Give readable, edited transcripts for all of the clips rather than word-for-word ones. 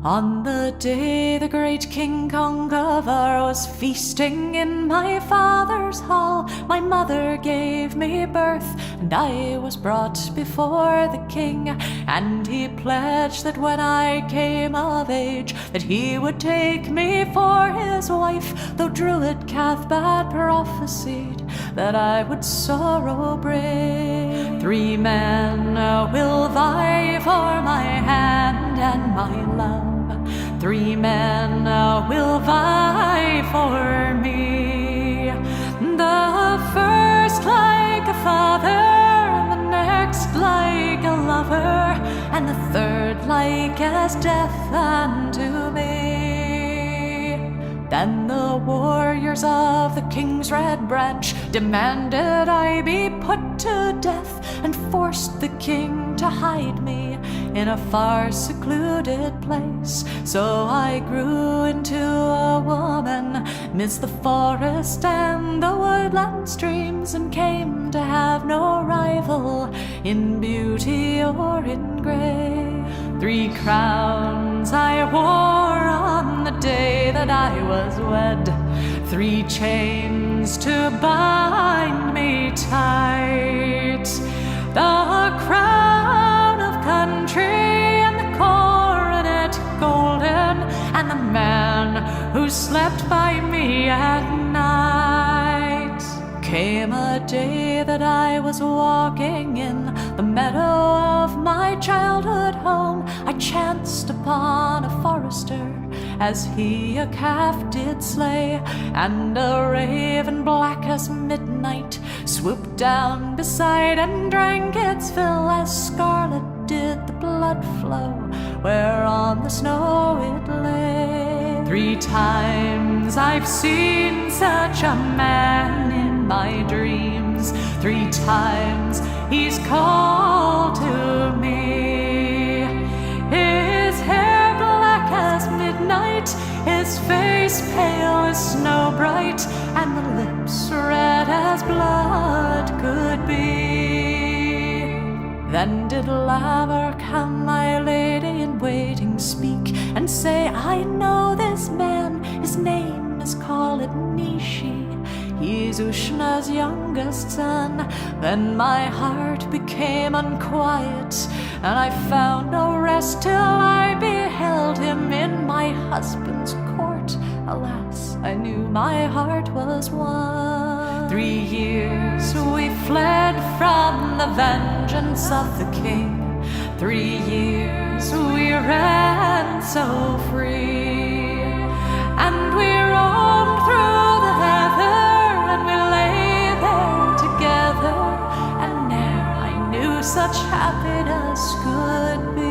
On the day the great King Conchobar was feasting in my father's hall, my mother gave me birth, and I was brought before the king. And he pledged that when I came of age, that he would take me for his wife, though Druid Cathbad prophesied that I would sorrow bring. 3 men will vie for my hand and my love. 3 men will vie for me. The first like a father, and the next like a lover, and the third like as death unto me. Then the warriors of the king's Red Branch demanded I be put to death, and forced the king to hide me in a far secluded place. So I grew into a woman midst the forest and the woodland streams, and came to have no rival in beauty or in grace. 3 crowns I wore on the day that I was wed, 3 chains to bind me tight. The crown of country and the coronet golden, and the man who slept by me at night. Came a day that I was walking in the meadow of my childhood home. I chanced upon a forester as he a calf did slay, and a raven black as midnight swooped down beside and drank its fill, as scarlet did the blood flow where on the snow it lay. 3 times I've seen such a man in my dreams, 3 times he's called to me. His hair black as midnight, his face pale as snow bright, and the lips red as blood could be. Then did Lavarcam, my lady in waiting, speak and say, I know this man, his name is called Nishi. He's Ushna's youngest son. Then my heart became unquiet, and I found no rest till I beheld him in my husband's court. Alas, I knew my heart was won. 3 years we fled from the vengeance of the king. 3 years we ran so free, and we roamed through the heather, and we lay there together, and ne'er I knew such happiness could be.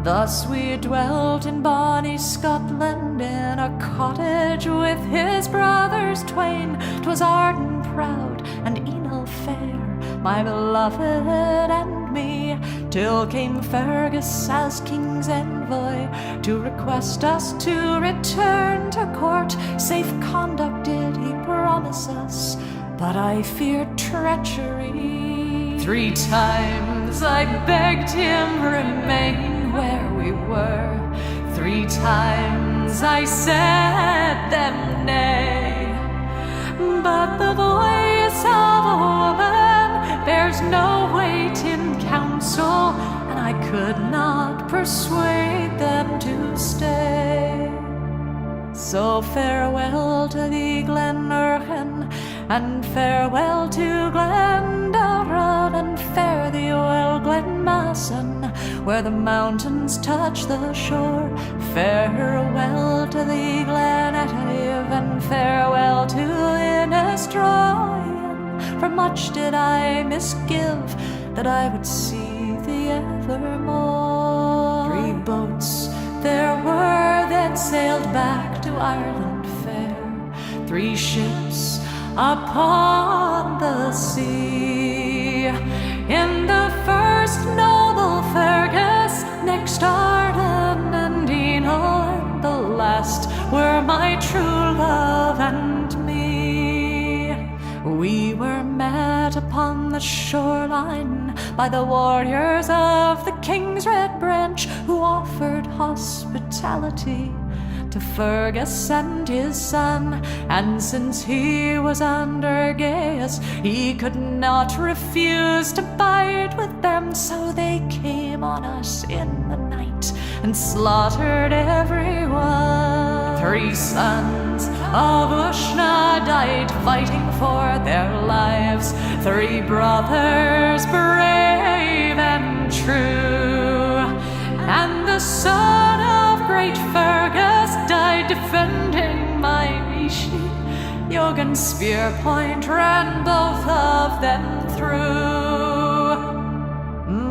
Thus we dwelt in bonny Scotland, in a cottage with his brothers twain. 'Twas Arden proud and Enel fair, my beloved and me, till came Fergus as king's envoy to request us to return to court. Safe conduct did he promise us, but I feared treachery. 3 times I begged him remain where we were, 3 times I said them nay. But the voice of a woman bears no weight in council, and I could not persuade them to stay. So farewell to thee, Glenurchan, and farewell to Glendurrod, and fare thee well, Glenmassan, where the mountains touch the shore. Farewell to thee, Glenetive, and farewell to Innistroyan, for much did I misgive that I would see thee evermore. 3 boats there were that sailed back to Ireland fair, 3 ships upon the sea. In the first noble Fergus, next Arden and Enel, and the last were my true love and me. We were mad set upon the shoreline by the warriors of the King's Red Branch, who offered hospitality to Fergus and his son. And since he was under Gaius, he could not refuse to bide with them. So they came on us in the night and slaughtered everyone. 3 sons of Ushna died fighting for their lives, 3 brothers brave and true, and the son of great Fergus died defending my Ishi. Yogan's spear point ran both of them through.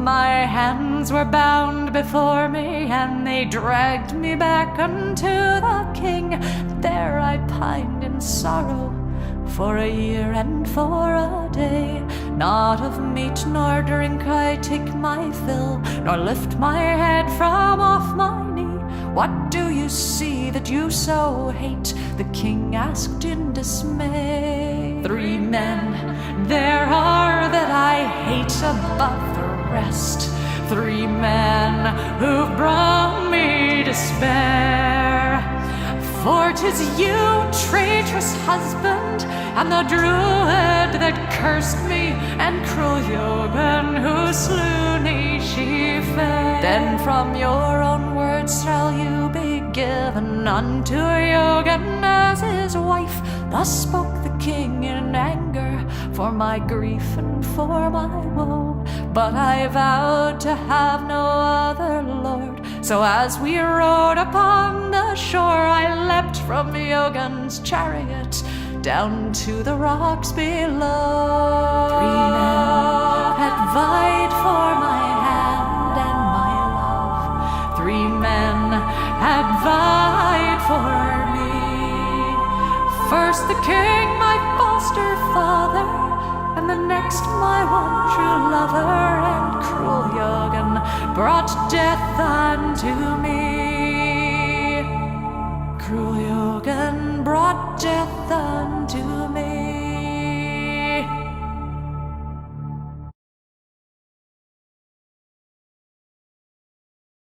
My hands were bound before me, and they dragged me back unto the king. There I pined in sorrow for a year and for a day. Not of meat nor drink I take my fill, nor lift my head from off my knee. What do you see that you so hate? The king asked in dismay. 3 men there are that I hate above the rest, 3 men who've brought me despair. For 'tis you, traitorous husband, and the druid that cursed me, and cruel Yogan who slew Nishi fair. Then from your own words shall you be given unto Yogan as his wife. Thus spoke the king in anger for my grief and for my woe. But I vowed to have no other lord, so as we rode upon the shore, I leapt from Yogan's chariot down to the rocks below. 3 men had vied for my hand and my love, 3 men had vied for me. First the king, my foster father, and the next my one true lover, and cruel Yogan brought death unto me. Cruel Yogan brought death unto me.